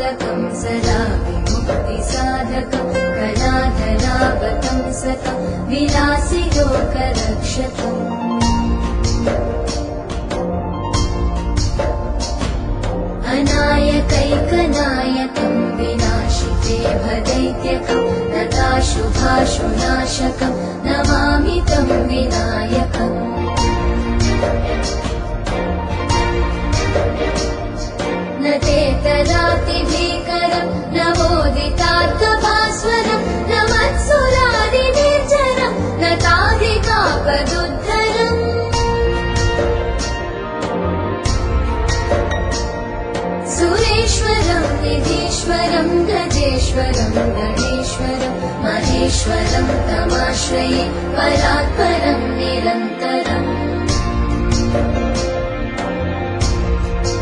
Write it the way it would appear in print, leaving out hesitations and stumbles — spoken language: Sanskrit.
मोदकं सदा विमुक्तिसाधकं कलाधरावतं सतं विलासिलोकरक्षकम् अनायकैकनायकं विनाशिते भदैत्यकं नताशुभाशुनाशकं नमामि तं विनायकम् न चेतरातिभीकरं न मोदितार्थभास्वरं न मत्सुरादिनिर्जरं न ताधिकापदुद्धरम् सुरेश्वरं निधीश्वरं गजेश्वरं गणेश्वरं महेश्वरं तमाश्रये परात्परं निरन्तरम्